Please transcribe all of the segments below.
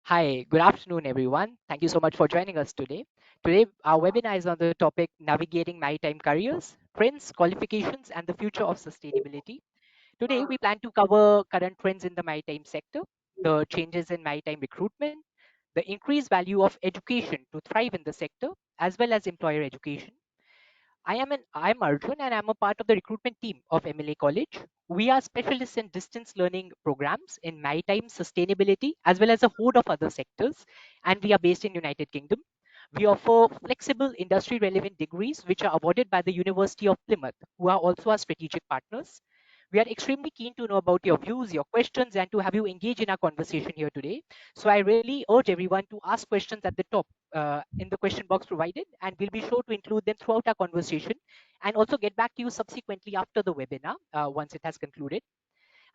Hi, good afternoon, everyone. Thank you so much for joining us today. Today, our webinar is on the topic Navigating Maritime Careers, Trends, Qualifications, and the Future of Sustainability. Today, we plan to cover current trends in the maritime sector, the changes in maritime recruitment, the increased value of education to thrive in the sector, as well as employer education. I'm Arjun and I'm a part of the recruitment team of MLA College. We are specialists in distance learning programs in maritime sustainability as well as a host of other sectors, and we are based in United Kingdom. We offer flexible industry relevant degrees which are awarded by the University of Plymouth, who are also our strategic partners. We are extremely keen to know about your views, your questions, and to have you engage in our conversation here today. So I really urge everyone to ask questions at the top in the question box provided, and we'll be sure to include them throughout our conversation and also get back to you subsequently after the webinar once it has concluded.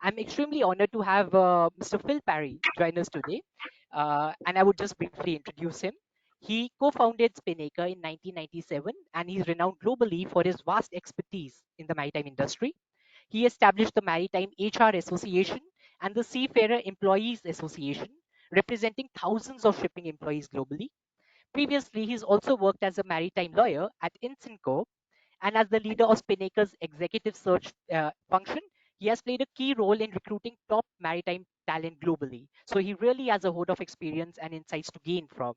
I'm extremely honored to have Mr. Phil Parry join us today, and I would just briefly introduce him. He co-founded Spinnaker in 1997, and he's renowned globally for his vast expertise in the maritime industry. He established the Maritime HR Association and the Seafarer Employees Association, representing thousands of shipping employees globally. Previously, he's also worked as a maritime lawyer at Insinco and as the leader of Spinnaker's executive search function. He has played a key role in recruiting top maritime talent globally. So he really has a host of experience and insights to gain from.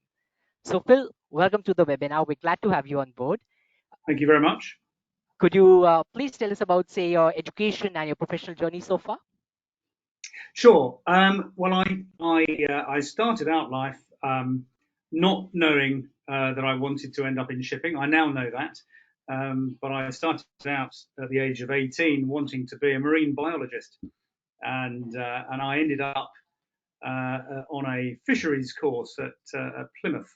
So Phil, welcome to the webinar. We're glad to have you on board. Thank you very much. Could you please tell us about, say, your education and your professional journey so far? Sure. Well, I started out life not knowing that I wanted to end up in shipping. I now know that, but I started out at the age of 18 wanting to be a marine biologist, and I ended up on a fisheries course at Plymouth.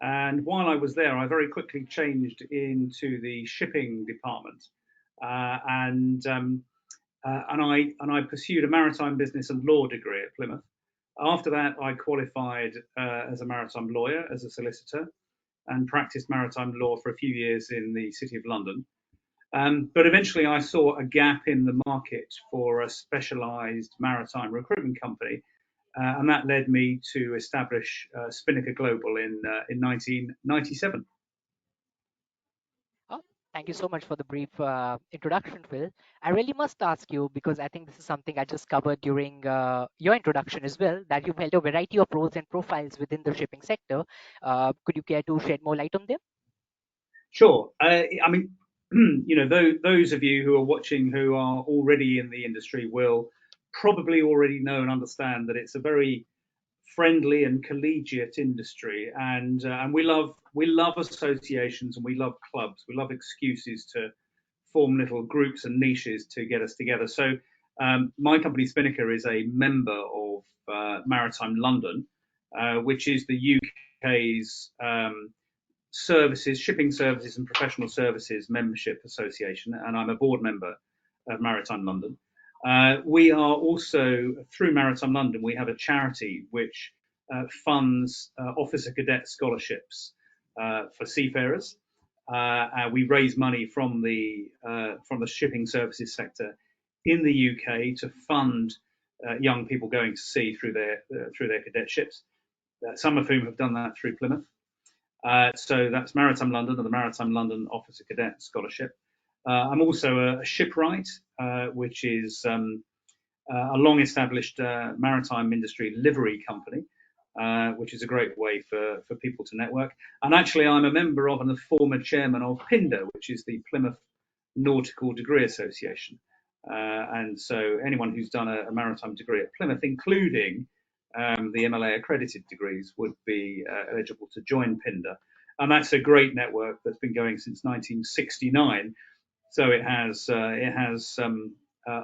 And while I was there, I very quickly changed into the shipping department, and I pursued a maritime business and law degree at Plymouth. After that, I qualified as a maritime lawyer, as a solicitor, and practiced maritime law for a few years in the City of London. But eventually, I saw a gap in the market for a specialised maritime recruitment company, and that led me to establish Spinnaker Global in 1997. Oh, thank you so much for the brief introduction, Phil. I really must ask you, because I think this is something I just covered during your introduction as well, that you've held a variety of roles and profiles within the shipping sector. Could you care to shed more light on them? Sure. I mean, those of you who are watching who are already in the industry will probably already know and understand that it's a very friendly and collegiate industry, and we love associations and we love clubs. We love excuses to form little groups and niches to get us together. So my company Spinnaker is a member of Maritime London, which is the UK's shipping services and professional services membership association, and I'm a board member of Maritime London. We are also, through Maritime London, we have a charity which funds officer cadet scholarships for seafarers. We raise money from the shipping services sector in the UK to fund young people going to sea through their cadetships. Some of whom have done that through Plymouth. So that's Maritime London and the Maritime London Officer Cadet Scholarship. I'm also a shipwright, which is a long-established maritime industry livery company, which is a great way for people to network. And actually, I'm a member of and the former chairman of PINDA, which is the Plymouth Nautical Degree Association. And so anyone who's done a maritime degree at Plymouth, including the MLA accredited degrees, would be eligible to join PINDA. And that's a great network that's been going since 1969. So it has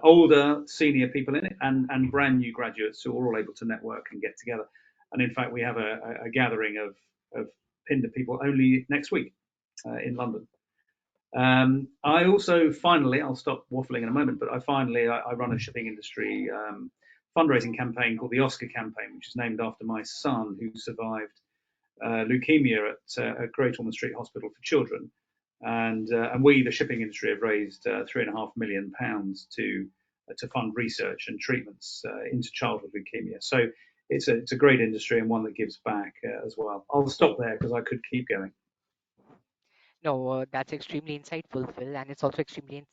older senior people in it and brand new graduates who are all able to network and get together. And in fact, we have a gathering of PINDA people only next week in London. I also finally, I'll stop waffling in a moment, but I run a shipping industry fundraising campaign called the Oscar campaign, which is named after my son who survived leukemia at Great Ormond Street Hospital for Children. And we, the shipping industry, have raised £3.5 million to fund research and treatments into childhood leukemia. So it's a great industry and one that gives back as well. I'll stop there because I could keep going. No, that's extremely insightful, Phil, and it's also extremely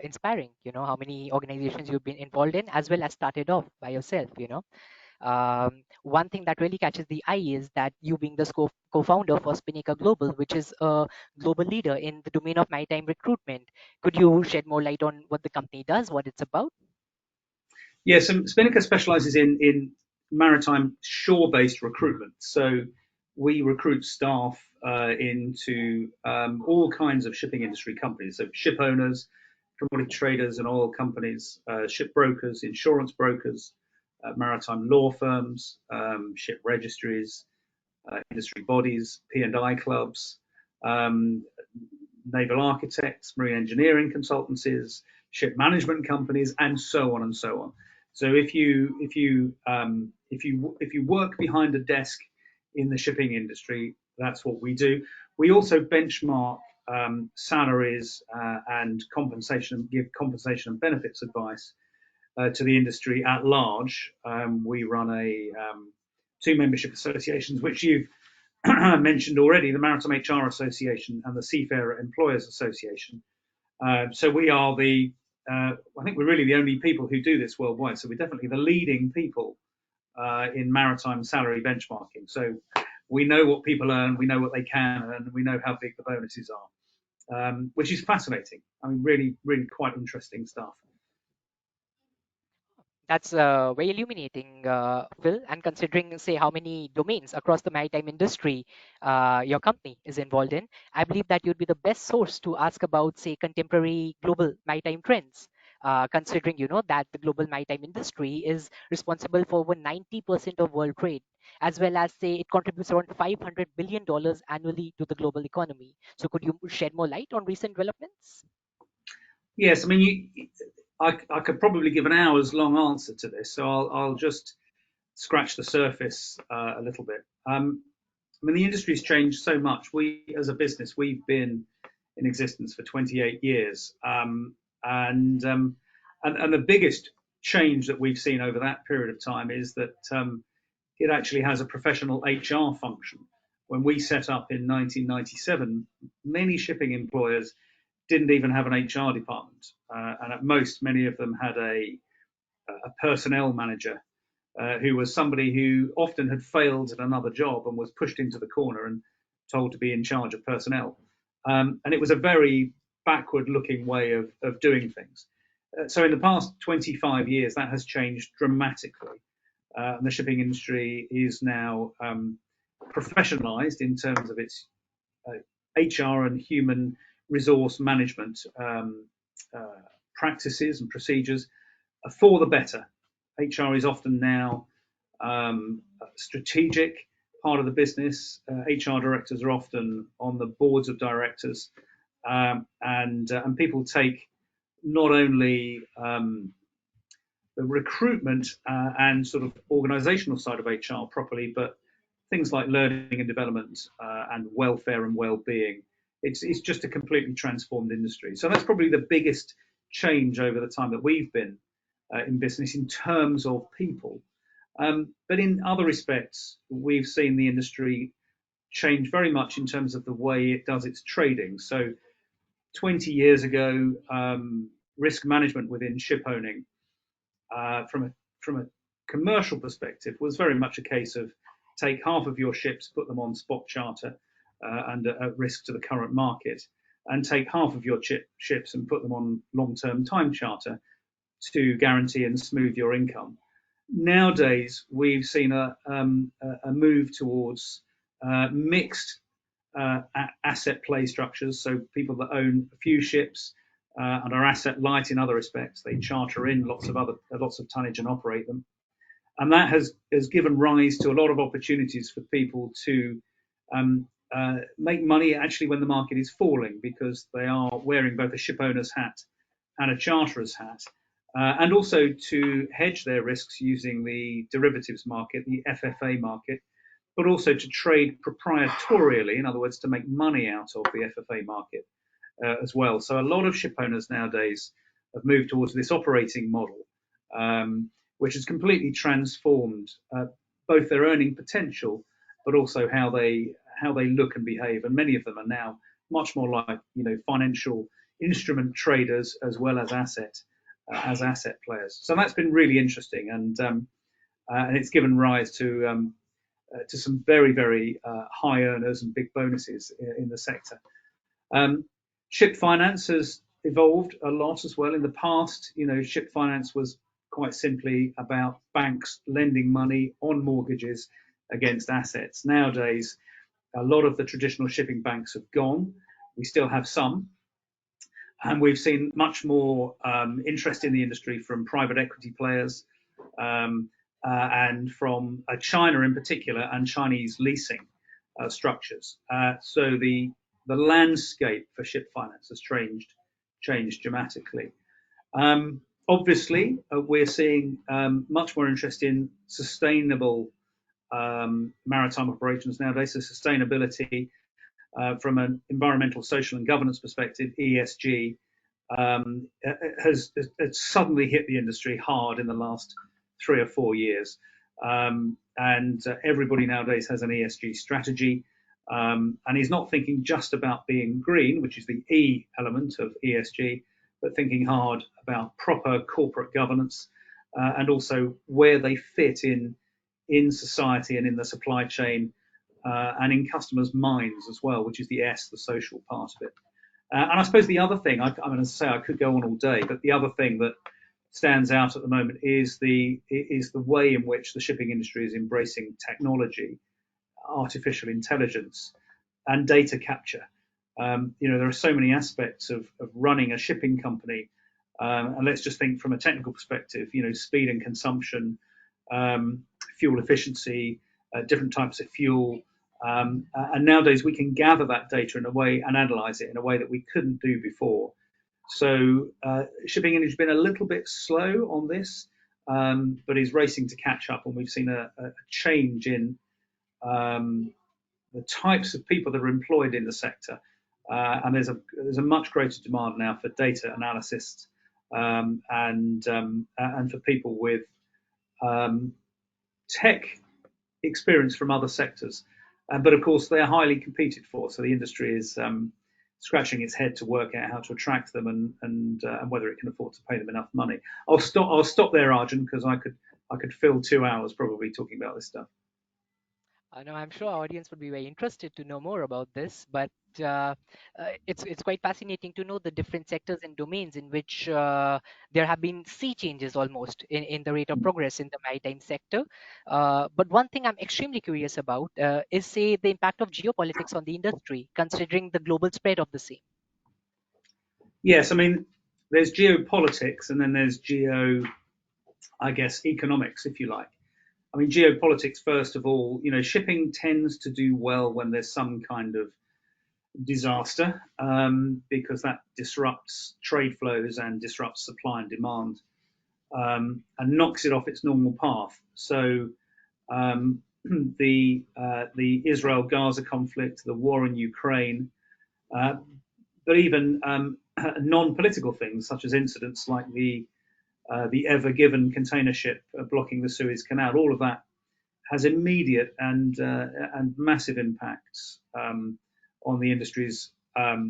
inspiring. You know how many organizations you've been involved in, as well as started off by yourself. One thing that really catches the eye is that you being the co-founder for Spinnaker Global, which is a global leader in the domain of maritime recruitment. Could you shed more light on what the company does, what it's about? Yes, Spinnaker specialises in maritime shore-based recruitment. So we recruit staff into all kinds of shipping industry companies. So ship owners, commodity traders and oil companies, ship brokers, insurance brokers, maritime law firms, ship registries, industry bodies, P&I clubs, um, naval architects, marine engineering consultancies, ship management companies, and so on and so on. So if you work behind a desk in the shipping industry, that's what we do. We also benchmark salaries and compensation, give compensation and benefits advice to the industry at large. We run two membership associations, which you've mentioned already, the Maritime HR Association and the Seafarer Employers Association. So we are I think we're really the only people who do this worldwide. So we're definitely the leading people in maritime salary benchmarking. So we know what people earn, we know what they can earn, and we know how big the bonuses are, which is fascinating. I mean, really, really quite interesting stuff. That's very illuminating, Phil. And considering, say, how many domains across the maritime industry your company is involved in, I believe that you'd be the best source to ask about, say, contemporary global maritime trends. Considering, that the global maritime industry is responsible for over 90% of world trade, as well as, say, it contributes around $500 billion annually to the global economy. So, could you shed more light on recent developments? Yes, I mean, I could probably give an hour's long answer to this, so I'll just scratch the surface a little bit. I mean, the industry's changed so much. We, as a business, we've been in existence for 28 years, and the biggest change that we've seen over that period of time is that it actually has a professional HR function. When we set up in 1997, many shipping employers didn't even have an HR department, and at most, many of them had a personnel manager who was somebody who often had failed at another job and was pushed into the corner and told to be in charge of personnel. And it was a very backward looking way of doing things. So in the past 25 years, that has changed dramatically. And the shipping industry is now professionalized in terms of its HR and human resource management practices and procedures for the better. HR is often now a strategic part of the business. HR directors are often on the boards of directors, and people take not only the recruitment and sort of organizational side of HR properly, but things like learning and development and welfare and well-being. It's just a completely transformed industry. So that's probably the biggest change over the time that we've been in business in terms of people. But in other respects, we've seen the industry change very much in terms of the way it does its trading. So 20 years ago, risk management within ship owning from a commercial perspective was very much a case of take half of your ships, put them on spot charter and at risk to the current market, and take half of your ships and put them on long-term time charter to guarantee and smooth your income. Nowadays, we've seen a move towards mixed asset play structures. So people that own a few ships and are asset light in other respects, they charter in lots of tonnage and operate them, and that has given rise to a lot of opportunities for people to make money actually when the market is falling, because they are wearing both a ship owner's hat and a charterer's hat, and also to hedge their risks using the derivatives market, the FFA market, but also to trade proprietorially, in other words, to make money out of the FFA market as well. So a lot of ship owners nowadays have moved towards this operating model, which has completely transformed both their earning potential, but also how they look and behave. And many of them are now much more like financial instrument traders as well as asset players. So that's been really interesting, and it's given rise to some very, very high earners and big bonuses in the sector. Ship finance has evolved a lot as well. In the past, ship finance was quite simply about banks lending money on mortgages against assets. Nowadays, a lot of the traditional shipping banks have gone. We still have some, and we've seen much more interest in the industry from private equity players, and from China in particular, and Chinese leasing structures. So the landscape for ship finance has changed dramatically. Obviously, we're seeing much more interest in sustainable maritime operations nowadays. So sustainability from an environmental, social, and governance perspective, ESG, has suddenly hit the industry hard in the last 3 or 4 years. And everybody nowadays has an ESG strategy, and is not thinking just about being green, which is the E element of ESG, but thinking hard about proper corporate governance, and also where they fit in society and in the supply chain, and in customers' minds as well, which is the S, the social part of it. And I suppose the other thing, I'm going to say I could go on all day, but the other thing that stands out at the moment is the way in which the shipping industry is embracing technology, artificial intelligence, and data capture. There are so many aspects of running a shipping company, and let's just think from a technical perspective. Speed and consumption, fuel efficiency, different types of fuel. And nowadays we can gather that data in a way and analyze it in a way that we couldn't do before. So shipping industry has been a little bit slow on this, but is racing to catch up. And we've seen a change in the types of people that are employed in the sector. And there's a much greater demand now for data analysis, and for people with tech experience from other sectors. But of course, they are highly competed for. So the industry is scratching its head to work out how to attract them, and whether it can afford to pay them enough money. I'll stop there, Arjun, because I could fill 2 hours probably talking about this stuff. No, I'm sure our audience would be very interested to know more about this, but it's quite fascinating to know the different sectors and domains in which there have been sea changes almost in the rate of progress in the maritime sector. But one thing I'm extremely curious about is, say, the impact of geopolitics on the industry, considering the global spread of the same. Yes, I mean, there's geopolitics, and then there's I guess, economics, if you like. I mean, geopolitics, first of all, shipping tends to do well when there's some kind of disaster, because that disrupts trade flows and disrupts supply and demand, and knocks it off its normal path. So the Israel-Gaza conflict, the war in Ukraine, but even non-political things such as incidents like the Ever Given container ship blocking the Suez Canal, all of that has immediate and massive impacts on the industry's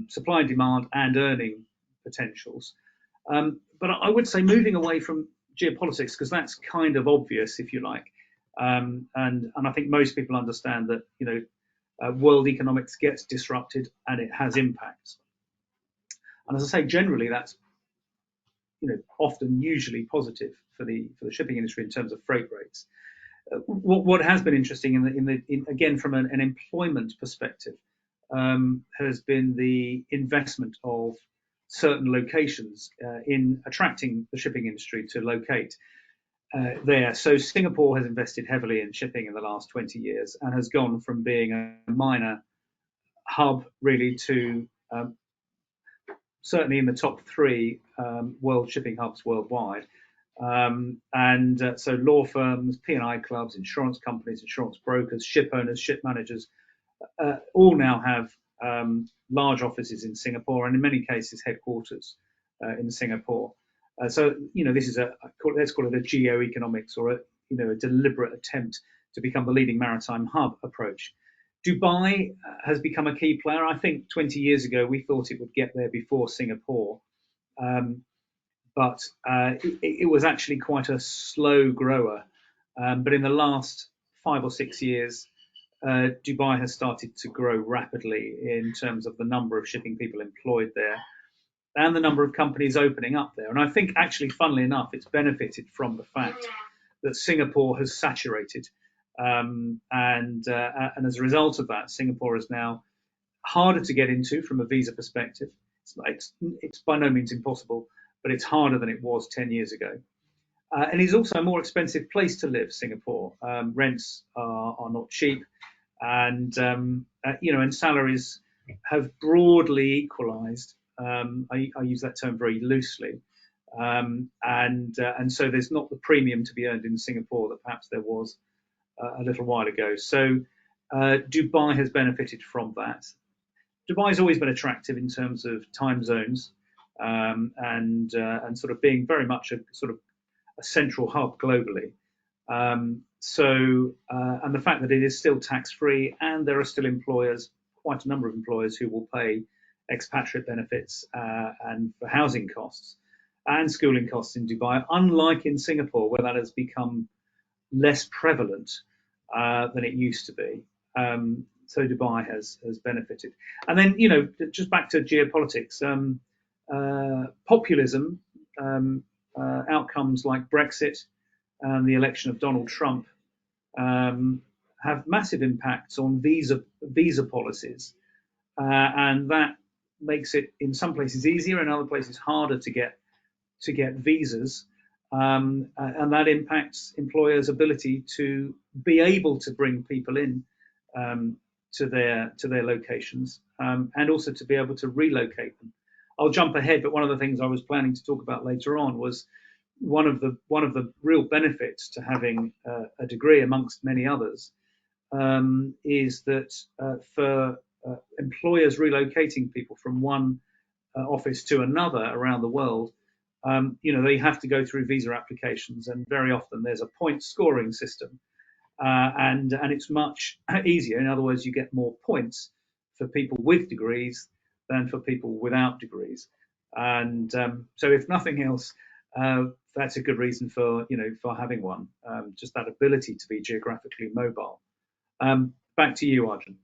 supply, demand, and earning potentials. But I would say moving away from geopolitics, because that's kind of obvious, if you like, and I think most people understand that world economics gets disrupted and it has impacts. And as I say, generally that's often usually positive for the shipping industry in terms of freight rates. What has been interesting again from an employment perspective, has been the investment of certain locations in attracting the shipping industry to locate there. So Singapore has invested heavily in shipping in the last 20 years and has gone from being a minor hub really to certainly in the top 3 world shipping hubs worldwide. So law firms, P&I clubs, insurance companies, insurance brokers, ship owners, ship managers, all now have large offices in Singapore, and in many cases headquarters in Singapore. So this is let's call it a geo-economics, or a deliberate attempt to become the leading maritime hub approach. Dubai has become a key player. I think 20 years ago we thought it would get there before Singapore, um, but it was actually quite a slow grower. But in the last 5 or 6 years, Dubai has started to grow rapidly in terms of the number of shipping people employed there and the number of companies opening up there. And I think actually, funnily enough, it's benefited from the fact that Singapore has saturated. And as a result of that, Singapore is now harder to get into from a visa perspective. It's by no means impossible, but it's harder than it was 10 years ago. And it's also a more expensive place to live, Singapore. Rents are not cheap, and and salaries have broadly equalised. I use that term very loosely, and so there's not the premium to be earned in Singapore that perhaps there was a little while ago. So Dubai has benefited from that. Dubai's always been attractive in terms of time zones, and sort of being very much a sort of a central hub globally. And the fact that it is still tax free and there are still employers, quite a number of employers who will pay expatriate benefits and for housing costs and schooling costs in Dubai, unlike in Singapore, where that has become less prevalent than it used to be. So Dubai has benefited. And then, just back to geopolitics, populism, outcomes like Brexit and the election of Donald Trump have massive impacts on visa policies, and that makes it in some places easier, in other places harder to get visas, and that impacts employers' ability to be able to bring people in to their locations, and also to be able to relocate them. I'll jump ahead, but one of the things I was planning to talk about later on was one of the real benefits to having a degree, amongst many others, is that for employers relocating people from one office to another around the world, they have to go through visa applications, and very often there's a point scoring system, and it's much easier. In other words, you get more points for people with degrees than for people without degrees. And so, if nothing else, that's a good reason for having one. Just that ability to be geographically mobile. Back to you, Arjun.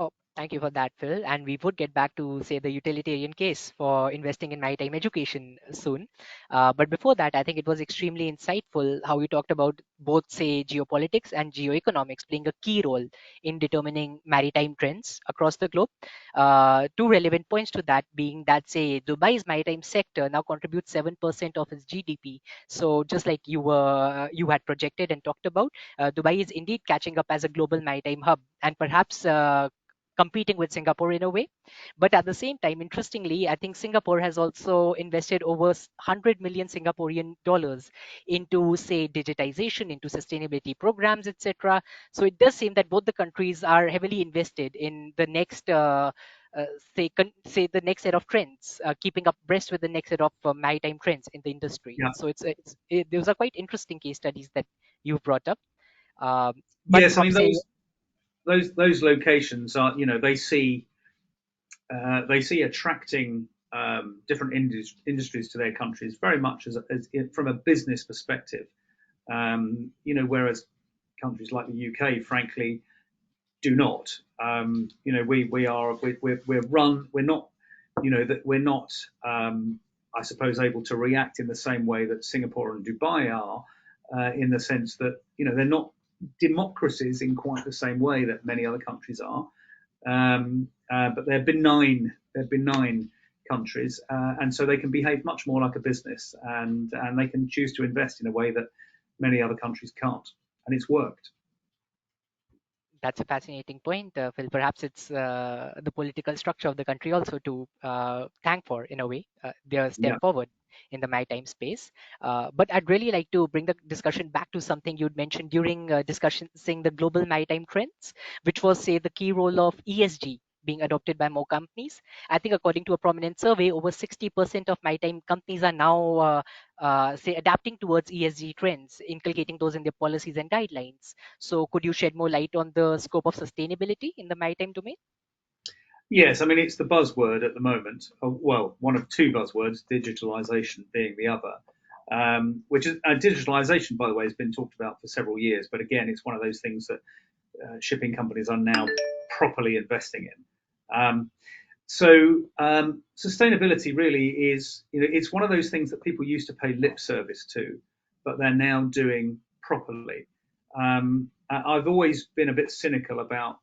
Oh, thank you for that, Phil. And we would get back to, say, the utilitarian case for investing in maritime education soon. But before that, I think it was extremely insightful how you talked about both, say, geopolitics and geoeconomics playing a key role in determining maritime trends across the globe. Two relevant points to that being that, say, Dubai's maritime sector now contributes 7% of its GDP. So just like you had projected and talked about, Dubai is indeed catching up as a global maritime hub, and perhaps competing with Singapore in a way. But at the same time, interestingly, I think Singapore has also invested over 100 million Singaporean dollars into, say, digitization, into sustainability programs, etc. So it does seem that both the countries are heavily invested in the next. Uh, say the next set of trends, keeping up breast with the next set of maritime trends in the industry. Yeah. So those are quite interesting case studies that you brought up. Um, but Yes, I from, mean say, those locations are, they see attracting different industries to their countries very much as from a business perspective. Whereas countries like the UK, frankly, do not. We're run. We're not. That we're not. I suppose able to react in the same way that Singapore and Dubai are, in the sense that they're not democracies in quite the same way that many other countries are. But they're benign. They're benign countries, and so they can behave much more like a business, and they can choose to invest in a way that many other countries can't, and it's worked. that's a fascinating point, Phil. Perhaps it's the political structure of the country also to thank for, in a way, their step Yeah. forward in the maritime space. But I'd really like to bring the discussion back to something you'd mentioned during discussing the global maritime trends, which was, say, the key role of ESG being adopted by more companies. I think according to a prominent survey, over 60% of maritime companies are now say adapting towards ESG trends, inculcating those in their policies and guidelines. So could you shed more light on the scope of sustainability in the maritime domain? Yes, I mean, it's the buzzword at the moment. Well, one of two buzzwords, digitalization being the other, which is digitalization, by the way, has been talked about for several years. But again, it's one of those things that shipping companies are now properly investing in. Sustainability really is, it's one of those things that people used to pay lip service to, but they're now doing properly. I've always been a bit cynical about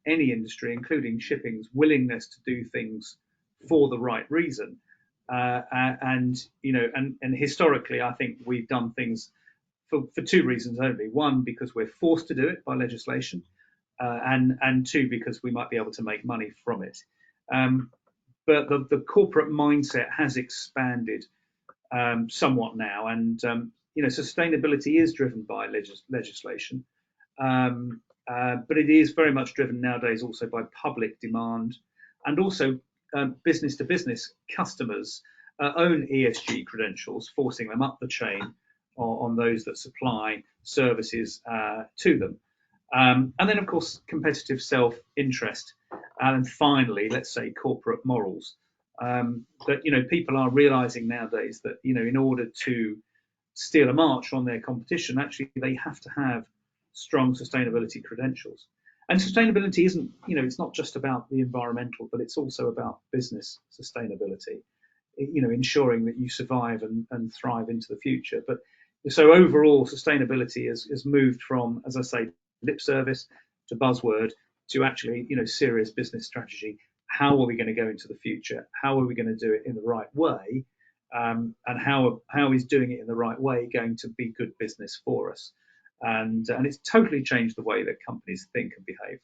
any industry, including shipping's willingness to do things for the right reason. And historically, I think we've done things for two reasons only. One, because we're forced to do it by legislation, and two, because we might be able to make money from it. Um, but the corporate mindset has expanded somewhat now, and sustainability is driven by legislation, but it is very much driven nowadays also by public demand, and also business to business customers own ESG credentials, forcing them up the chain on those that supply services to them. And then, of course, competitive self-interest, and finally, let's say corporate morals. That people are realizing nowadays that in order to steal a march on their competition, actually they have to have strong sustainability credentials. And sustainability isn't, it's not just about the environmental, but it's also about business sustainability. Ensuring that you survive and thrive into the future. But so overall, sustainability has moved from, as I say, lip service to buzzword to actually, serious business strategy. How are we going to go into the future? How are we going to do it in the right way? And how is doing it in the right way going to be good business for us? And it's totally changed the way that companies think and behave.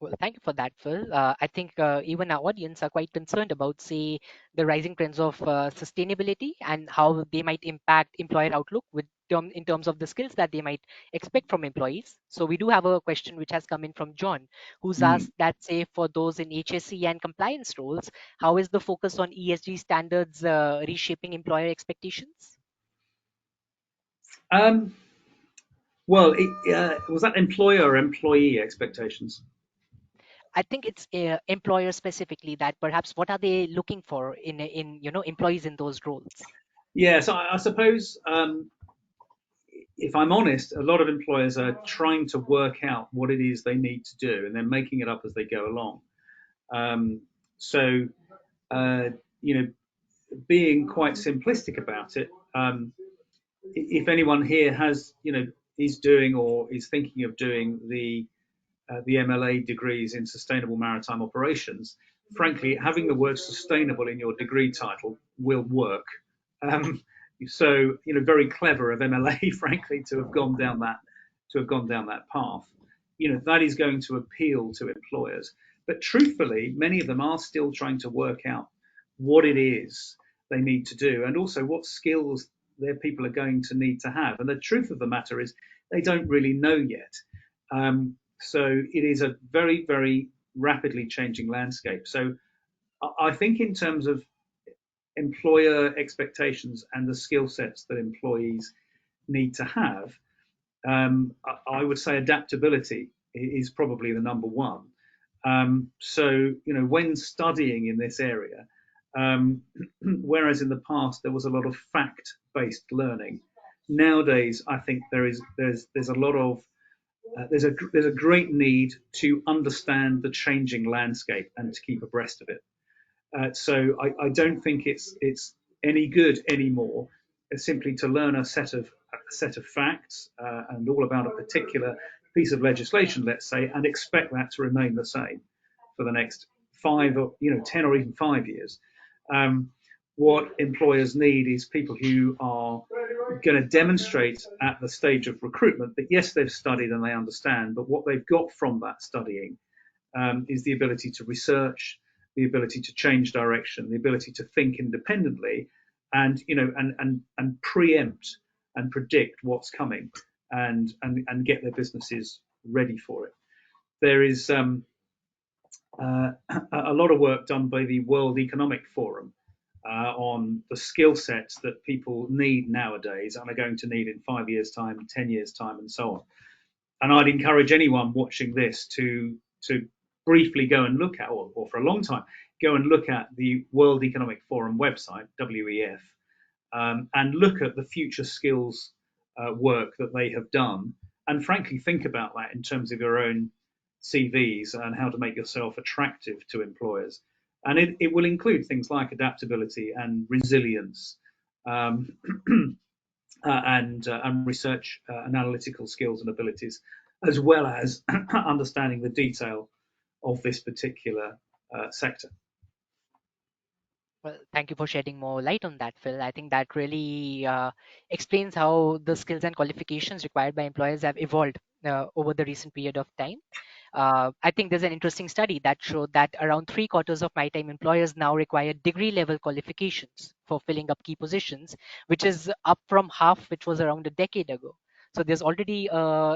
Well, thank you for that, Phil. I think even our audience are quite concerned about, say, the rising trends of sustainability and how they might impact employer outlook in terms of the skills that they might expect from employees. So we do have a question which has come in from John, who's Mm. asked that, say, for those in HSE and compliance roles, how is the focus on ESG standards reshaping employer expectations? Um, well, was that employer or employee expectations? I think it's employers specifically that perhaps what are they looking for in employees in those roles. Yeah, so I suppose if I'm honest, a lot of employers are trying to work out what it is they need to do, and they're making it up as they go along. Um, so, uh, you know, being quite simplistic about it, if anyone here has, is doing or is thinking of doing the MLA degrees in sustainable maritime operations, frankly, having the word sustainable in your degree title will work. Um, so, very clever of MLA, frankly, to have gone down that path. That is going to appeal to employers. But truthfully, many of them are still trying to work out what it is they need to do, and also what skills their people are going to need to have. And the truth of the matter is, they don't really know yet. So it is a very, very rapidly changing landscape. So I think in terms of employer expectations and the skill sets that employees need to have, I would say adaptability is probably the number one. So, when studying in this area, whereas in the past there was a lot of fact-based learning, nowadays I think there's a lot of there's a great need to understand the changing landscape and to keep abreast of it. So I don't think it's any good anymore simply to learn a set of facts and all about a particular piece of legislation, let's say, and expect that to remain the same for the next 10 or even 5 years. Um, what employers need is people who are going to demonstrate at the stage of recruitment that yes, they've studied and they understand, but what they've got from that studying is the ability to research, the ability to change direction, the ability to think independently, and and preempt and predict what's coming, and get their businesses ready for it. There is a lot of work done by the World Economic Forum on the skill sets that people need nowadays and are going to need in 5 years' time, 10 years' time, and so on. And I'd encourage anyone watching this to briefly go and look at, or for a long time, go and look at the World Economic Forum website, WEF, and look at the future skills work that they have done, and frankly think about that in terms of your own CVs and how to make yourself attractive to employers. And it will include things like adaptability and resilience, um, and research and analytical skills and abilities, as well as understanding the detail of this particular sector. Well, thank you for shedding more light on that, Phil. I think that really explains how the skills and qualifications required by employers have evolved over the recent period of time. I think there's an interesting study that showed that around three-quarters of maritime employers now require degree level qualifications for filling up key positions, which is up from half, which was around a decade ago. So there's already,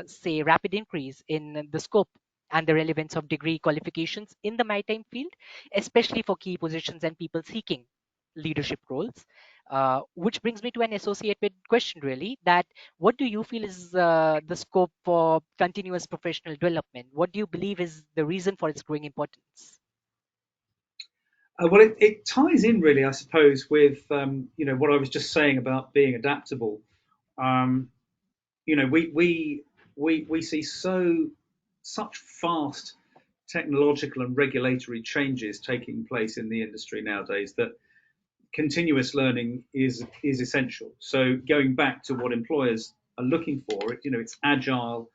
say, rapid increase in the scope and the relevance of degree qualifications in the maritime field, especially for key positions and people seeking leadership roles. Which brings me to an associated question, really, that what do you feel is the scope for continuous professional development? What do you believe is the reason for its growing importance? Well, it ties in really, I suppose, with what I was just saying about being adaptable. Um, we see such fast technological and regulatory changes taking place in the industry nowadays that continuous learning is essential. So going back to what employers are looking for, it's agile,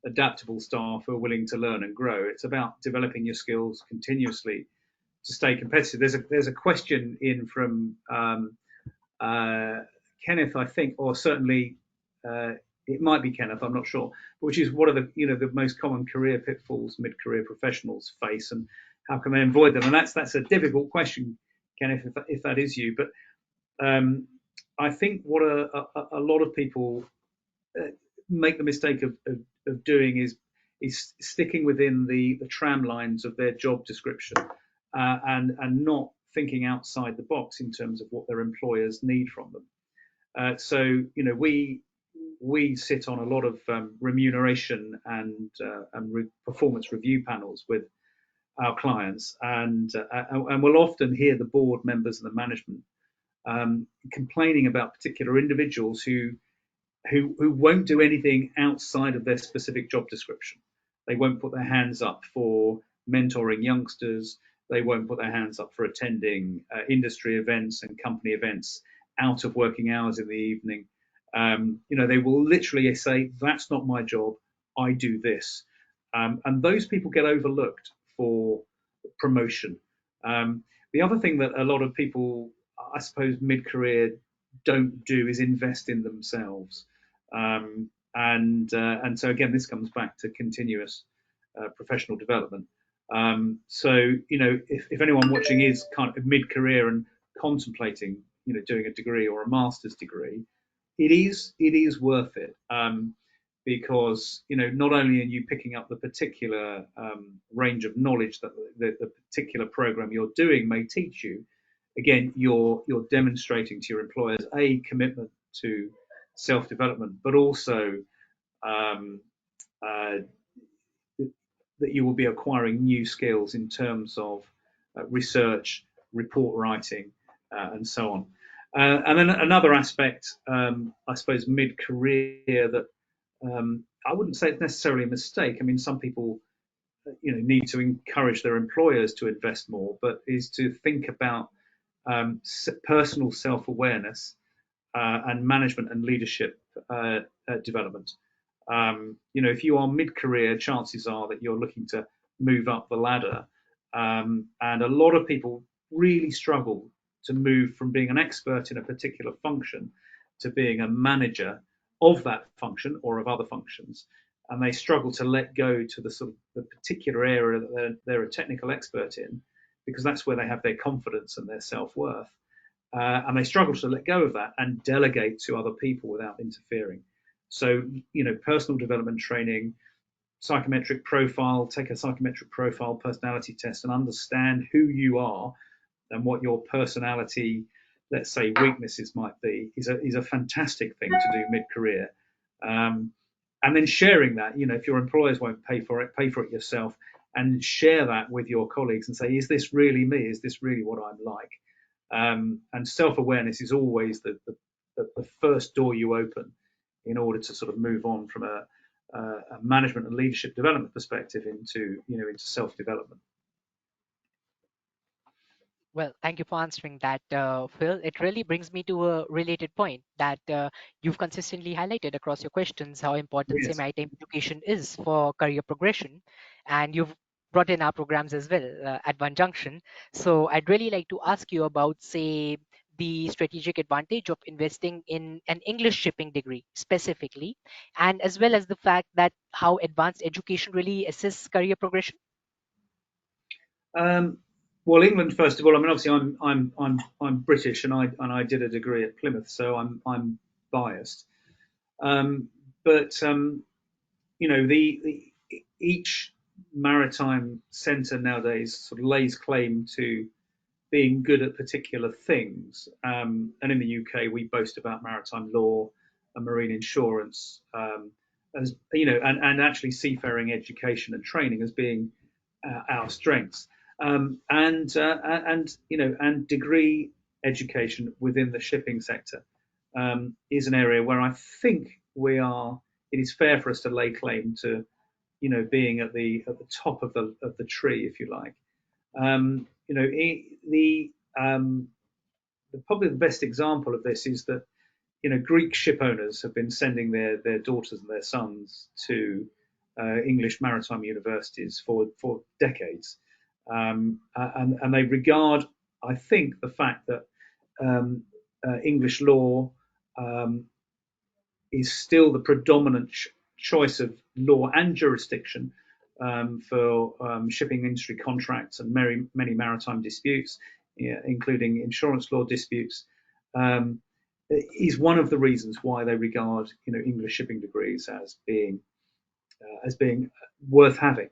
adaptable staff who are willing to learn and grow. It's about developing your skills continuously to stay competitive. There's a question in from uh, Kenneth, I think, or certainly uh, it might be Kenneth, I'm not sure, which is what are the most common career pitfalls mid-career professionals face, and how can they avoid them? And that's a difficult question, Kenneth, if that is you. But I think what a lot of people uh, make the mistake of doing is sticking within the tram lines of their job description, and not thinking outside the box in terms of what their employers need from them. So we sit on a lot of remuneration and performance review panels with our clients, and we'll often hear the board members and the management complaining about particular individuals who won't do anything outside of their specific job description. They won't put their hands up for mentoring youngsters. They won't put their hands up for attending industry events and company events out of working hours in the evening. They will literally say, "That's not my job. I do this," and those people get overlooked for promotion. The other thing that a lot of people, I suppose, mid-career don't do is invest in themselves. And so again, this comes back to continuous professional development. So if anyone watching is kind of mid-career and contemplating doing a degree or a master's degree, it is worth it, because not only are you picking up the particular range of knowledge that the particular program you're doing may teach you. Again, you're demonstrating to your employers a commitment to self-development, but also um, uh, that you will be acquiring new skills in terms of research, report writing, and so on. And then another aspect, I suppose, mid-career that I wouldn't say it's necessarily a mistake. I mean, some people, need to encourage their employers to invest more, but is to think about personal self-awareness and management and leadership development. If you are mid-career, chances are that you're looking to move up the ladder, and a lot of people really struggle to move from being an expert in a particular function to being a manager of that function or of other functions, and they struggle to let go to the sort of the particular area that they're a technical expert in, because that's where they have their confidence and their self-worth, and they struggle to let go of that and delegate to other people without interfering. So, personal development training, psychometric profile, take a psychometric profile personality test, and understand who you are and what your personality, let's say, weaknesses might be, is a fantastic thing to do mid-career. Um, and then sharing that, if your employers won't pay for it yourself, and share that with your colleagues and say, is this really me? Is this really what I'm like? And self-awareness is always the first door you open in order to sort of move on from a management and leadership development perspective into self-development. Well, thank you for answering that, Phil. It really brings me to a related point that you've consistently highlighted across your questions how important Yes. semi-time education is for career progression, and you've brought in our programs as well at one junction. So I'd really like to ask you about, say, the strategic advantage of investing in an English shipping degree specifically, and as well as the fact that how advanced education really assists career progression. Um, well, England first of all. I mean, obviously, I'm British, and I did a degree at Plymouth, so I'm biased. Um, but each maritime centre nowadays sort of lays claim to being good at particular things. And in the UK, we boast about maritime law and marine insurance, as and actually seafaring education and training as being our strengths. And degree education within the shipping sector is an area where I think we are. It is fair for us to lay claim to, being at the top of the tree, if you like. Um, you know, um, probably the best example of this is that Greek ship owners have been sending their daughters and their sons to English maritime universities for decades, and they regard, I think, the fact that English law um, is still the predominant choice of law and jurisdiction for shipping industry contracts and many maritime disputes, yeah, including insurance law disputes, um, is one of the reasons why they regard English shipping degrees as being worth having.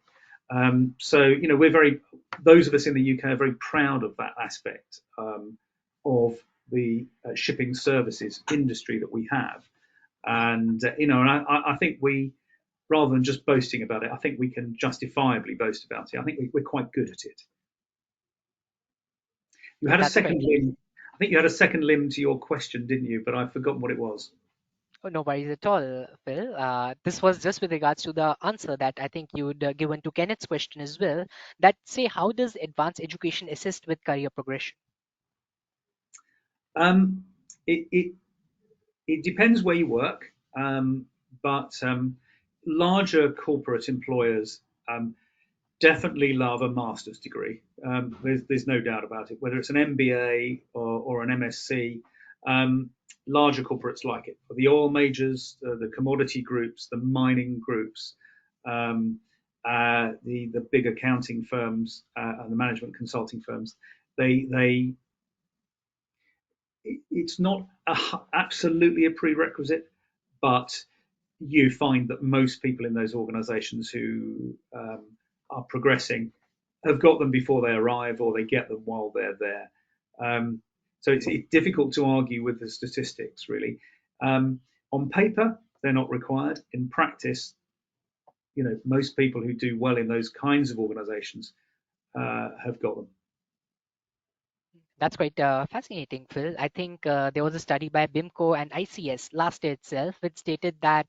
So we're very those of us in the UK are very proud of that aspect of the shipping services industry that we have, and I think we, rather than just boasting about it, I think we can justifiably boast about it. I think we're quite good at it. You had a That's quite second limb. I think you had a second limb to your question, didn't you? But I've forgotten what it was. Oh, no worries at all, Phil. This was just with regards to the answer that I think you'd given to Kenneth's question as well. That say, how does advanced education assist with career progression? Um, it, it it depends where you work, but larger corporate employers definitely love a master's degree. There's no doubt about it. Whether it's an MBA or an MSc, larger corporates like it. For the oil majors, the commodity groups, the mining groups, um, the big accounting firms and the management consulting firms, they it's not absolutely a prerequisite, but you find that most people in those organisations who are progressing have got them before they arrive, or they get them while they're there. So it's difficult to argue with the statistics, really. On paper, they're not required. In practice, most people who do well in those kinds of organisations have got them. That's quite fascinating, Phil. I think there was a study by BIMCO and ICS last year itself, which stated that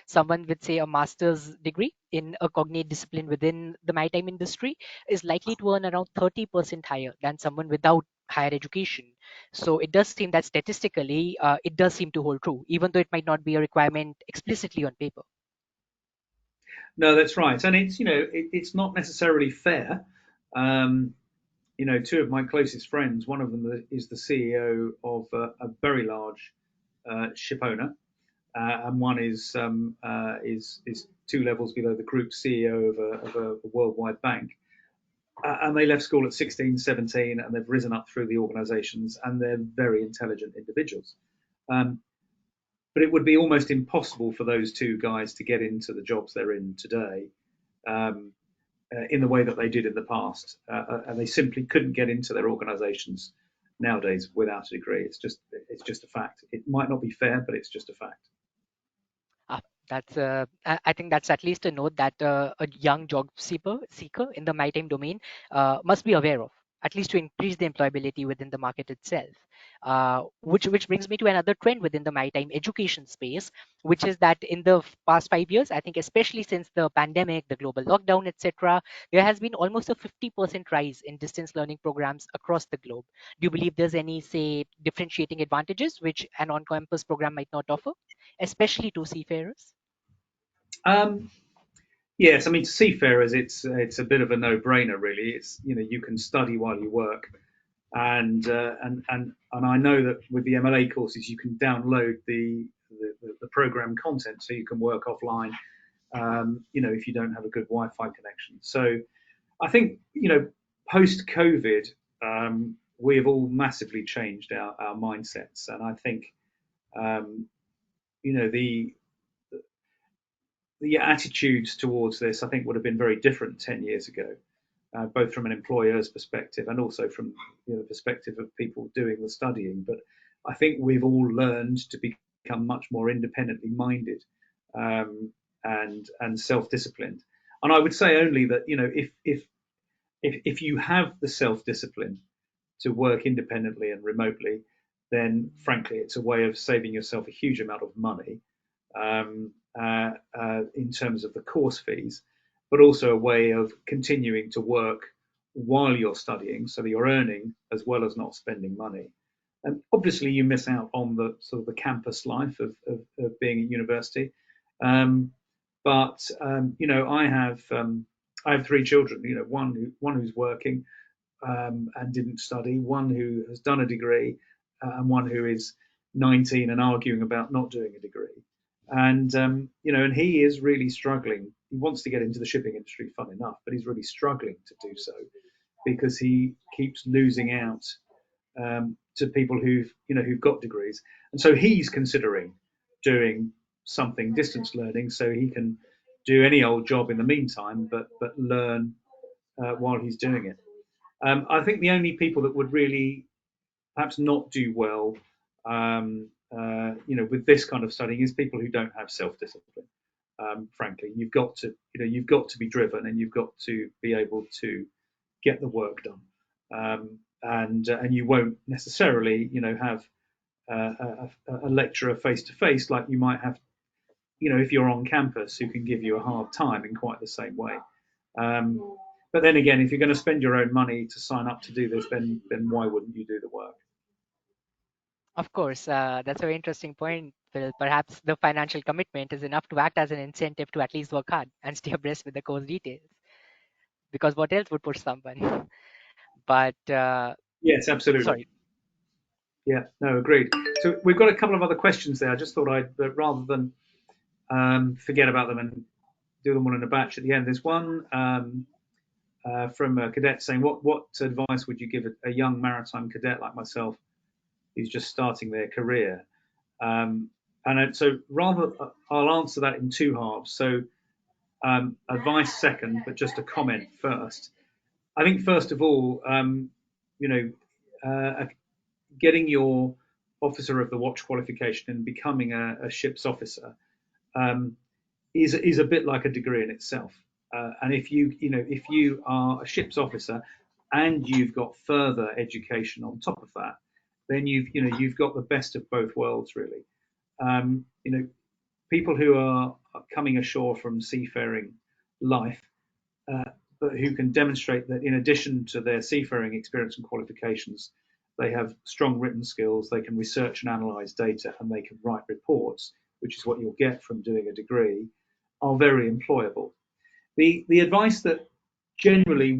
someone with, say, a master's degree in a cognate discipline within the maritime industry is likely to earn around 30% higher than someone without higher education. So it does seem that statistically, it does seem to hold true, even though it might not be a requirement explicitly on paper. No, that's right, and it's not necessarily fair. Um, two of my closest friends, one of them is the CEO of a very large ship owner, and one is 2 levels below the group CEO of a worldwide bank. And they left school at 16, 17, and they've risen up through the organisations, and they're very intelligent individuals. Um, but it would be almost impossible for those two guys to get into the jobs they're in today in the way that they did in the past, and they simply couldn't get into their organisations nowadays without a degree. It's just a fact. It might not be fair, but it's just a fact. Ah, that's I think that's at least a note that a young job seeker in the maritime domain must be aware of, at least to increase the employability within the market itself. Which brings me to another trend within the maritime education space, which is that in the past 5 years, I think especially since the pandemic, the global lockdown, etc., there has been almost a 50% rise in distance learning programs across the globe. Do you believe there's any, say, differentiating advantages which an on-campus program might not offer, especially to seafarers? Um, yes, I mean, to seafarers, it's a bit of a no-brainer, really. It's you can study while you work, and I know that with the MLA courses, you can download the program content, so you can work offline. If you don't have a good Wi-Fi connection. So I think post COVID, we have all massively changed our mindsets, and I think um, you know the attitudes towards this, I think, would have been very different 10 years ago, both from an employer's perspective and also from the perspective of people doing the studying. But I think we've all learned to become much more independently minded, and self-disciplined. And I would say only that if you have the self-discipline to work independently and remotely, then frankly, it's a way of saving yourself a huge amount of money, um, in terms of the course fees, but also a way of continuing to work while you're studying, so that you're earning as well as not spending money. And obviously, you miss out on the sort of the campus life of being at university. Um, but I have three children. One who's working, and didn't study, one who has done a degree, and one who is 19 and arguing about not doing a degree. And he is really struggling. He wants to get into the shipping industry, fun enough, but he's really struggling to do so because he keeps losing out, to people who've got degrees, and so he's considering doing something distance learning so he can do any old job in the meantime, but learn while he's doing it. I think the only people that would really perhaps not do well, with this kind of studying, is people who don't have self-discipline. Frankly, you've got to be driven, and you've got to be able to get the work done, and you won't necessarily, have a lecturer face to face like you might have, if you're on campus, who can give you a hard time in quite the same way. Um, but then again, if you're going to spend your own money to sign up to do this, then why wouldn't you do the work? Of course, that's a very interesting point, Phil. Perhaps the financial commitment is enough to act as an incentive to at least work hard and stay abreast with the course details. Because what else would push someone? But Yes, absolutely. sorry, Yeah, no, agreed. So we've got a couple of other questions there. I just thought rather than forget about them and do them all in a batch at the end, there's one from a cadet saying, what advice would you give a young maritime cadet like myself who's just starting their career? So rather, I'll answer that in two halves. So advice second, but just a comment first. I think first of all, you know, getting your officer of the watch qualification and becoming a ship's officer, um, is a bit like a degree in itself. And if you are a ship's officer and you've got further education on top of that, then you've got the best of both worlds, really. Um, you know, People who are coming ashore from seafaring life, uh, but who can demonstrate that in addition to their seafaring experience and qualifications, they have strong written skills, they can research and analyze data, and they can write reports, which is what you'll get from doing a degree, are very employable. The advice that generally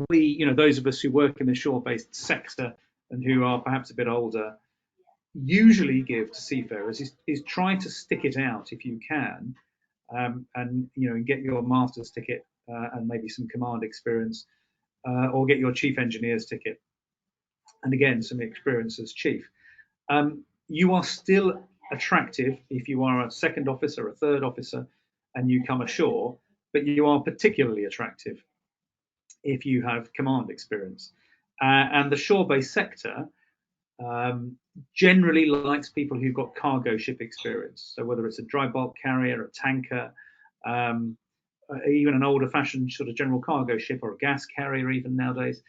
those of us who work in the shore-based sector and who are perhaps a bit older, usually give to seafarers is try to stick it out if you can, and get your master's ticket, and maybe some command experience, or get your chief engineer's ticket, and again some experience as chief. You are still attractive if you are a second officer, a third officer, and you come ashore. but you are particularly attractive if you have command experience. And the shore-based sector um, generally likes people who've got cargo ship experience. So whether it's a dry bulk carrier, a tanker, um, even an older-fashioned sort of general cargo ship or a gas carrier, even nowadays,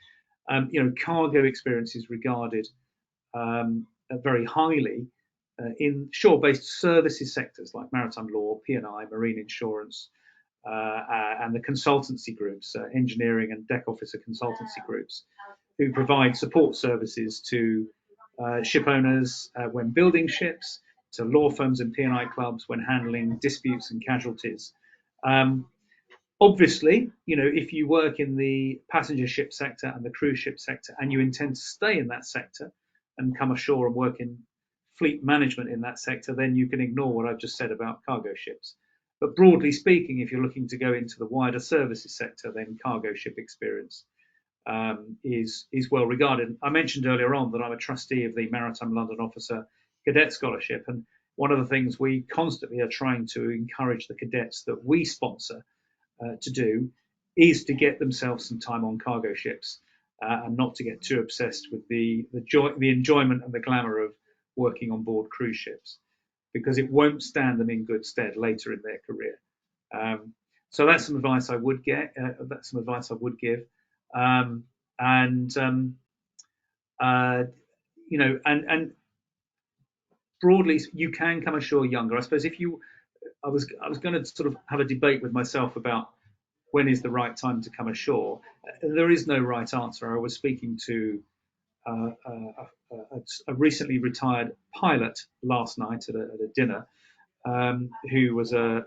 cargo experience is regarded very highly in shore-based services sectors like maritime law, P&I, marine insurance, and the consultancy groups, engineering and deck officer consultancy groups, who provide support services to ship owners when building ships, to law firms and P&I clubs when handling disputes and casualties. Um, Obviously, if you work in the passenger ship sector and the cruise ship sector and you intend to stay in that sector and come ashore and work in fleet management in that sector, then you can ignore what I've just said about cargo ships. But broadly speaking, if you're looking to go into the wider services sector, then cargo ship experience is well regarded. I mentioned earlier on that I'm a trustee of the Maritime London Officer Cadet Scholarship, and one of the things we constantly are trying to encourage the cadets that we sponsor to do is to get themselves some time on cargo ships and not to get too obsessed with the enjoyment and the glamour of working on board cruise ships, because it won't stand them in good stead later in their career. So that's some advice I would get. That's some advice I would give. And and broadly, you can come ashore younger. I suppose I was going to sort of have a debate with myself about when is the right time to come ashore. There is no right answer. I was speaking to a recently retired pilot last night at a dinner, who was a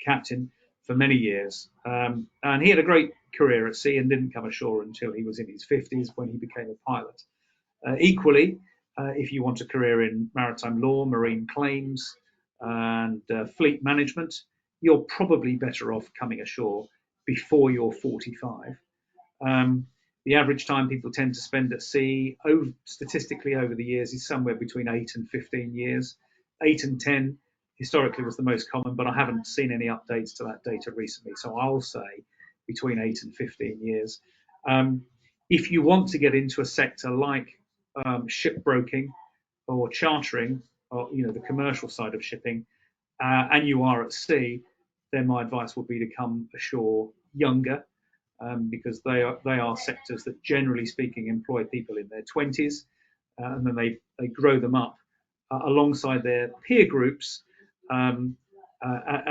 captain for many years. And he had a great career at sea and didn't come ashore until he was in his 50s when he became a pilot. Equally, if you want a career in maritime law, marine claims, and fleet management, you're probably better off coming ashore before you're 45. Um, the average time people tend to spend at sea, statistically over the years, is somewhere between 8 and 15 years. 8 and 10 historically was the most common, but I haven't seen any updates to that data recently. So I'll say between 8 and 15 years. If you want to get into a sector like shipbroking or chartering, or the commercial side of shipping, and you are at sea, then my advice would be to come ashore younger, because they are sectors that, generally speaking, employ people in their 20s, and then they grow them up alongside their peer groups, and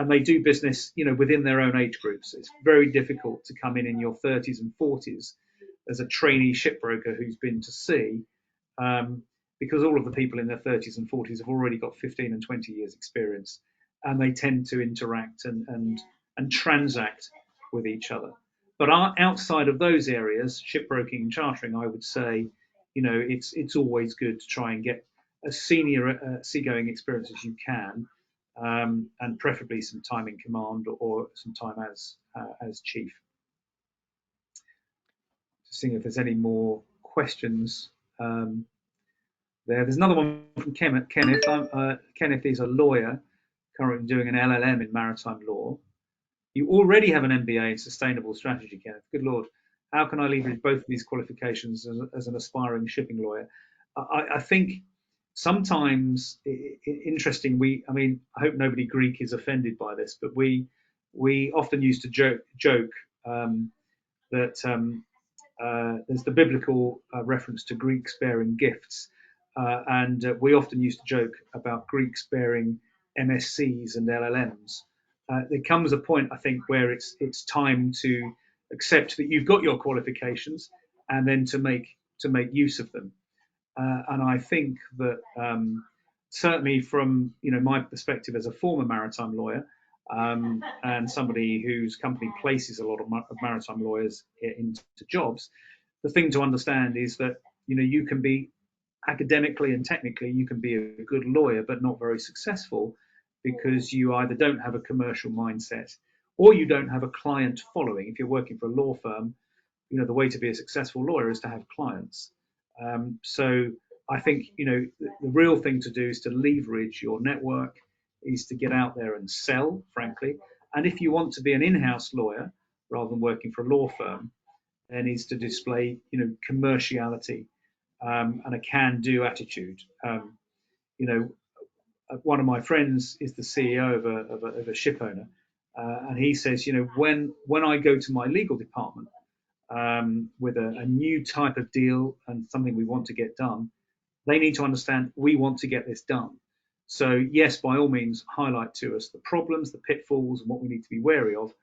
they do business within their own age groups. It's very difficult to come in your 30s and 40s as a trainee shipbroker who's been to sea, because all of the people in their 30s and 40s have already got 15 and 20 years experience, and they tend to interact and transact with each other. But outside of those areas, shipbroking and chartering, I would say, it's always good to try and get as senior seagoing experience as you can, and preferably some time in command or some time as chief. Just seeing if there's any more questions. There's another one from Kenneth. Kenneth is a lawyer currently doing an LLM in maritime law. You already have an MBA in sustainable strategy, Kenneth. Good Lord. How can I leverage both of these qualifications as an aspiring shipping lawyer? I think sometimes interesting. I hope nobody Greek is offended by this, but we often used to joke that there's the biblical reference to Greeks bearing gifts, and we often used to joke about Greeks bearing MSCs and LLMs. There comes a point, I think, where it's time to accept that you've got your qualifications, and then to make use of them. And I think that, certainly from my perspective as a former maritime lawyer, and somebody whose company places a lot of maritime lawyers into jobs, the thing to understand is that you can be academically and technically, you can be a good lawyer but not very successful, because you either don't have a commercial mindset or you don't have a client following. If you're working for a law firm, the way to be a successful lawyer is to have clients. So I think the real thing to do is to leverage your network, is to get out there and sell, frankly, And if you want to be an in-house lawyer rather than working for a law firm, then is to display, commerciality and a can-do attitude. You know, One of my friends is the CEO of a ship owner, and he says, when I go to my legal department with a new type of deal and something we want to get done, they need to understand we want to get this done. So yes, by all means, highlight to us the problems, the pitfalls, and what we need to be wary of,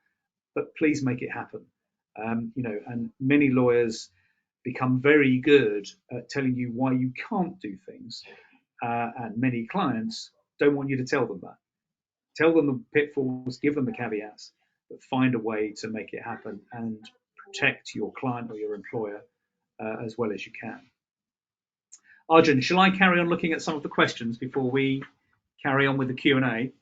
but please make it happen. And many lawyers become very good at telling you why you can't do things, and many clients don't want you to tell them that. Tell them the pitfalls, give them the caveats, but find a way to make it happen and protect your client or your employer as well as you can. Arjun, shall I carry on looking at some of the questions before we carry on with the Q&A?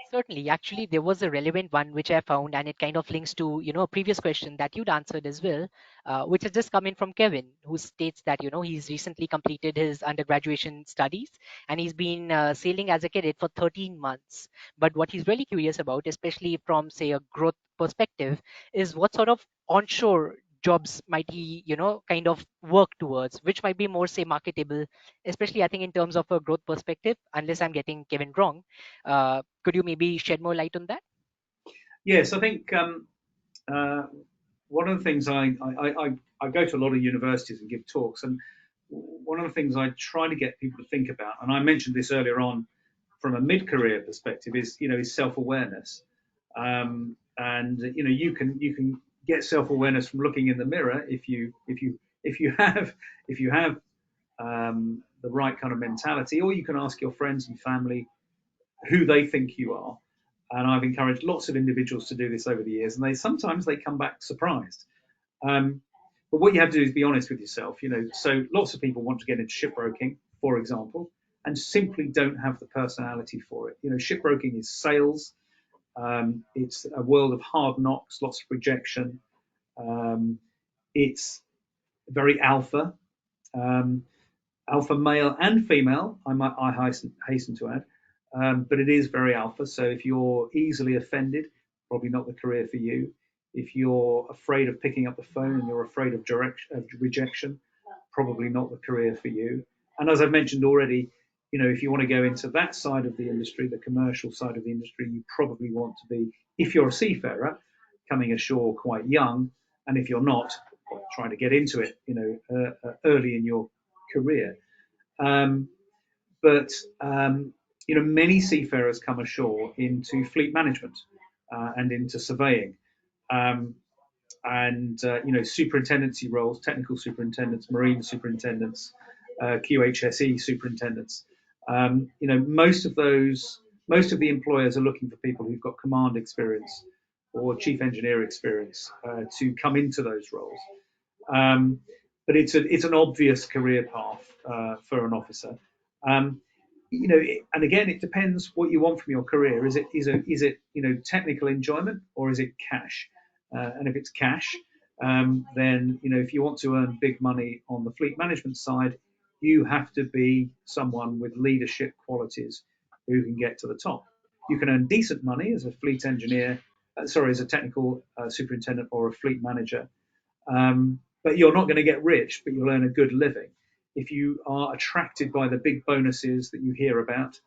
Certainly, actually, there was a relevant one which I found, and it kind of links to a previous question that you'd answered as well, which has just come in from Kevin, who states that he's recently completed his undergraduation studies and he's been sailing as a cadet for 13 months. But what he's really curious about, especially from say a growth perspective, is what sort of onshore jobs might he kind of work towards, which might be more say marketable, especially I think in terms of a growth perspective, unless I'm getting Kevin wrong. Could you maybe shed more light on that? Yes, I think uh, one of the things I go to a lot of universities and give talks, and one of the things I try to get people to think about, and I mentioned this earlier on from a mid-career perspective, is self-awareness. And you can get self-awareness from looking in the mirror if you have the right kind of mentality, or you can ask your friends and family who they think you are. And I've encouraged lots of individuals to do this over the years, and they come back surprised. Um, but what you have to do is be honest with yourself. So lots of people want to get into shipbroking, for example, and simply don't have the personality for it. Shipbroking is sales. It's a world of hard knocks, lots of rejection. Um, it's very alpha. Um, Alpha male and female, I hasten to add, but it is very alpha. So if you're easily offended, probably not the career for you. If you're afraid of picking up the phone and you're afraid of rejection, probably not the career for you. And as I've mentioned already, if you want to go into that side of the industry, the commercial side of the industry, you probably want to be, if you're a seafarer, coming ashore quite young, and if you're not, trying to get into it, early in your career. Um, but many seafarers come ashore into fleet management and into surveying, um, and superintendency roles, technical superintendents, marine superintendents, QHSE superintendents. Most of the employers are looking for people who've got command experience or chief engineer experience to come into those roles. Um, but it's an obvious career path for an officer. Um, and again, it depends what you want from your career. Is it technical enjoyment, or is it cash? And if it's cash, then if you want to earn big money on the fleet management side, you have to be someone with leadership qualities who can get to the top. You can earn decent money as a fleet engineer, as a technical superintendent or a fleet manager, but you're not going to get rich, but you'll earn a good living. If you are attracted by the big bonuses that you hear about,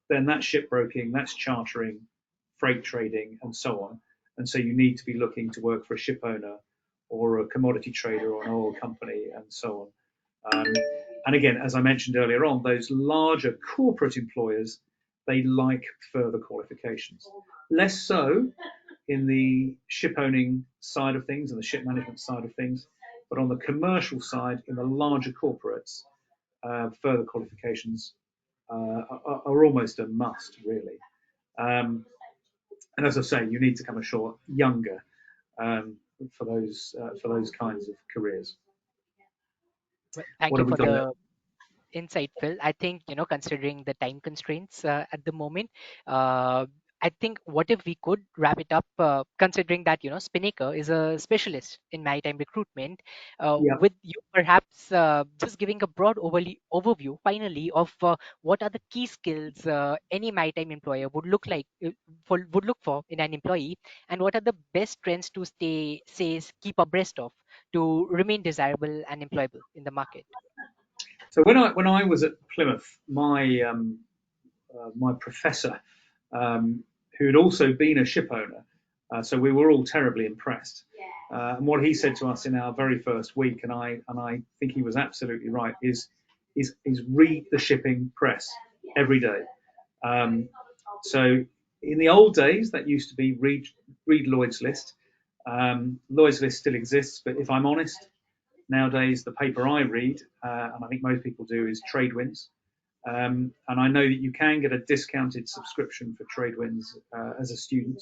then that's shipbroking, that's chartering, freight trading, and so on. And so you need to be looking to work for a ship owner or a commodity trader or an oil company and so on. And again, as I mentioned earlier on, those larger corporate employers, they like further qualifications. Less so in the ship owning side of things and the ship management side of things, but on the commercial side, in the larger corporates, further qualifications are almost a must, really. Um, and as I say, you need to come ashore younger um, for those kinds of careers. Well, thank What you have we for got there? the insight, Phil. I think, considering the time constraints at the moment, uh, I think what if we could wrap it up, considering that Spinnaker is a specialist in maritime recruitment, Yeah. with you perhaps just giving a broad overview, finally, of what are the key skills any maritime employer would look like would look for in an employee, and what are the best trends to keep abreast of to remain desirable and employable in the market. So when I was at Plymouth, my professor, um, who had also been a ship owner, so we were all terribly impressed. And what he said to us in our very first week, and I think he was absolutely right, is read the shipping press every day. Um, so in the old days, that used to be read Lloyd's List. Lloyd's List still exists, but if I'm honest, nowadays the paper I read, and I think most people do, is Tradewinds. And I know that you can get a discounted subscription for Tradewinds as a student.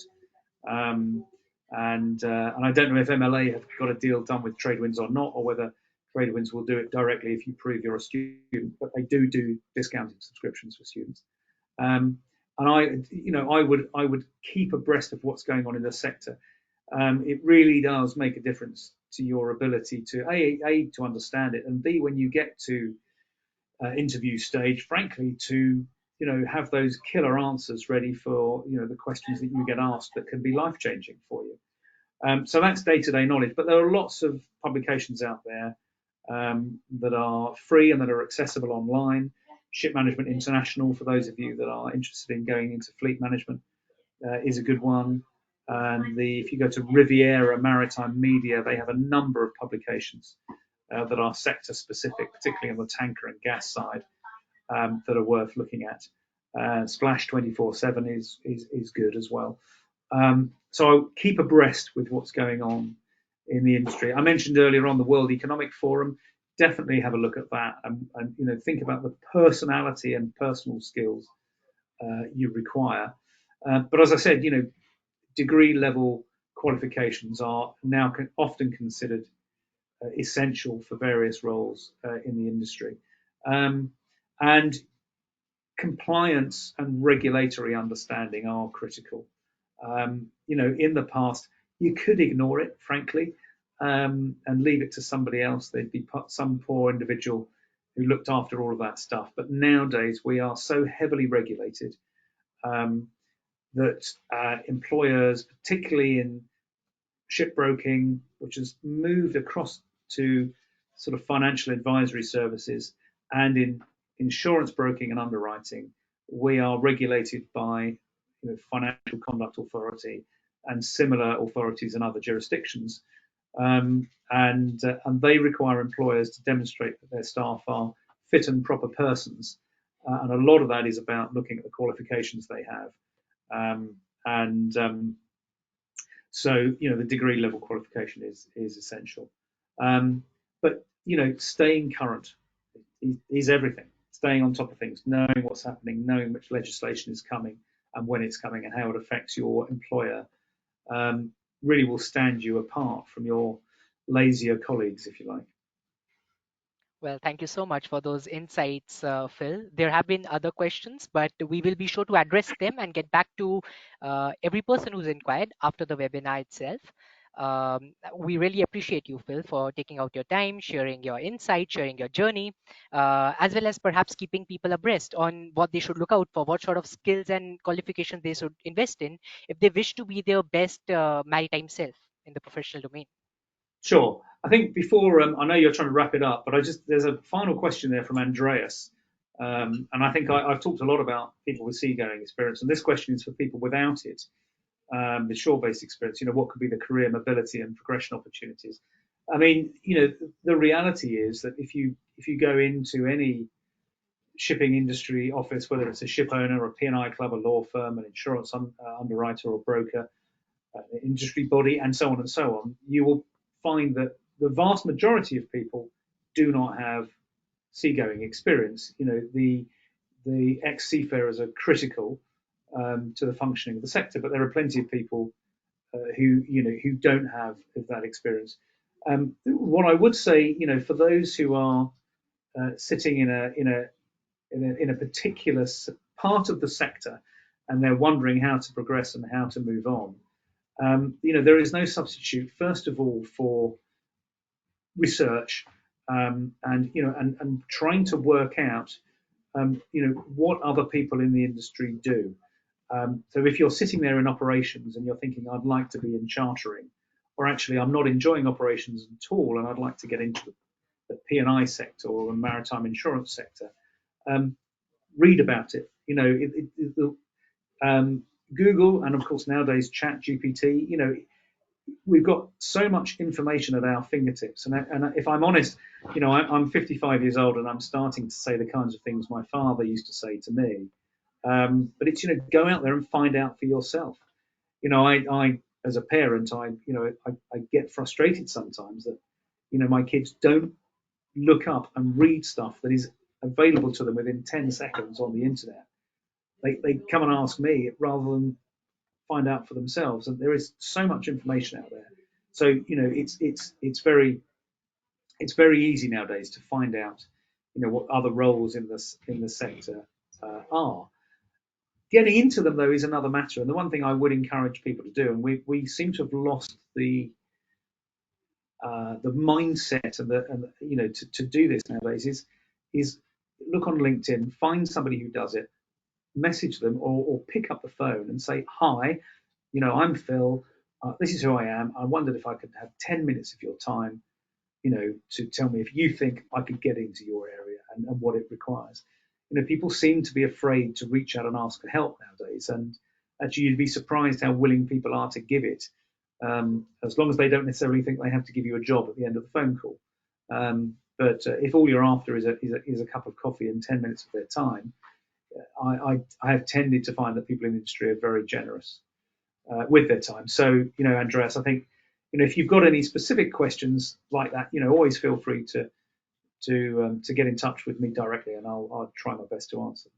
Um, and I don't know if MLA have got a deal done with Tradewinds or not, or whether Tradewinds will do it directly if you prove you're a student. But they do discounted subscriptions for students. Um, and I would keep abreast of what's going on in the sector. It really does make a difference to your ability to a to understand it, and b, when you get to interview stage, frankly, to have those killer answers ready for the questions that you get asked that can be life changing for you. So that's day to day knowledge, but there are lots of publications out there that are free and that are accessible online. Ship Management International, for those of you that are interested in going into fleet management, is a good one. And if you go to Riviera Maritime Media, they have a number of publications that are sector specific, particularly on the tanker and gas side, that are worth looking at. Splash 24/7 is good as well. So I'll keep abreast with what's going on in the industry. I mentioned earlier on the World Economic Forum. Definitely have a look at that, and think about the personality and personal skills you require. But as I said, degree level qualifications are now often considered essential for various roles in the industry. And compliance and regulatory understanding are critical. In the past, you could ignore it, frankly, and leave it to somebody else. There'd be some poor individual who looked after all of that stuff. But nowadays, we are so heavily regulated um, that employers, particularly in shipbroking, which has moved across to sort of financial advisory services, and in insurance broking and underwriting, we are regulated by Financial Conduct Authority and similar authorities in other jurisdictions. And they require employers to demonstrate that their staff are fit and proper persons. And a lot of that is about looking at the qualifications they have. And So, the degree level qualification is essential. But, staying current is everything. Staying on top of things, knowing what's happening, knowing which legislation is coming and when it's coming and how it affects your employer, really will stand you apart from your lazier colleagues, if you like. Well, thank you so much for those insights, Phil. There have been other questions, but we will be sure to address them and get back to every person who's inquired after the webinar itself. We really appreciate you, Phil, for taking out your time, sharing your insight, sharing your journey, as well as perhaps keeping people abreast on what they should look out for, what sort of skills and qualifications they should invest in if they wish to be their best maritime self in the professional domain. Sure. I think before, I know you're trying to wrap it up, but there's a final question there from Andreas. And I think I've talked a lot about people with seagoing experience, and this question is for people without it, the shore-based experience. What could be the career mobility and progression opportunities? I mean, the reality is that if you go into any shipping industry office, whether it's a ship owner, a P&I club, a law firm, an insurance underwriter or broker, industry body, and so on and so on, you will find that the vast majority of people do not have seagoing experience. The ex-seafarers are critical to the functioning of the sector, but there are plenty of people who don't have that experience. What I would say, for those who are sitting in a particular part of the sector and they're wondering how to progress and how to move on. There is no substitute, first of all, for research, and trying to work out what other people in the industry do. So if you're sitting there in operations and you're thinking, I'd like to be in chartering, or actually I'm not enjoying operations at all and I'd like to get into the P&I sector or the maritime insurance sector, read about it. Google, and of course nowadays Chat GPT, we've got so much information at our fingertips. And if I'm honest, I'm 55 years old and I'm starting to say the kinds of things my father used to say to me. But it's, go out there and find out for yourself. I as a parent, I get frustrated sometimes that, my kids don't look up and read stuff that is available to them within 10 seconds on the internet. They come and ask me rather than find out for themselves. And there is so much information out there. So, it's very easy nowadays to find out, what other roles in the sector are. Getting into them though is another matter. And the one thing I would encourage people to do, and we seem to have lost the mindset and to do this nowadays is look on LinkedIn, find somebody who does it, message them or pick up the phone and say, hi, I'm Phil. This is who I am. I wondered if I could have 10 minutes of your time, to tell me if you think I could get into your area and what it requires. People seem to be afraid to reach out and ask for help nowadays. And actually, you'd be surprised how willing people are to give it, as long as they don't necessarily think they have to give you a job at the end of the phone call. But if all you're after is a cup of coffee and 10 minutes of their time, I have tended to find that people in the industry are very generous with their time. So, Andreas, I think, if you've got any specific questions like that, always feel free to get in touch with me directly, and I'll try my best to answer.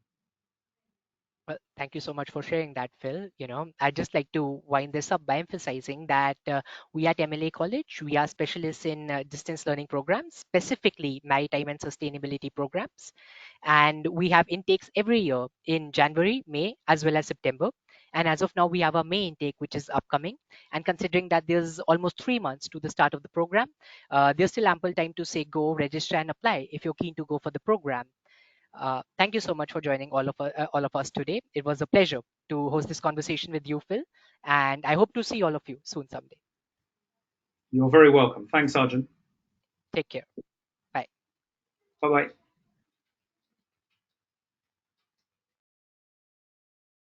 Well, thank you so much for sharing that, Phil. I'd just like to wind this up by emphasizing that we at MLA College, we are specialists in distance learning programs, specifically maritime and sustainability programs. And we have intakes every year in January, May, as well as September. And as of now, we have a May intake, which is upcoming. And considering that there's almost 3 months to the start of the program, there's still ample time to say go, register, and apply if you're keen to go for the program. Thank you so much for joining all of us today. It was a pleasure to host this conversation with you, Phil, and I hope to see all of you soon someday. You're very welcome. Thanks, Sergeant. Take care. Bye. Bye bye.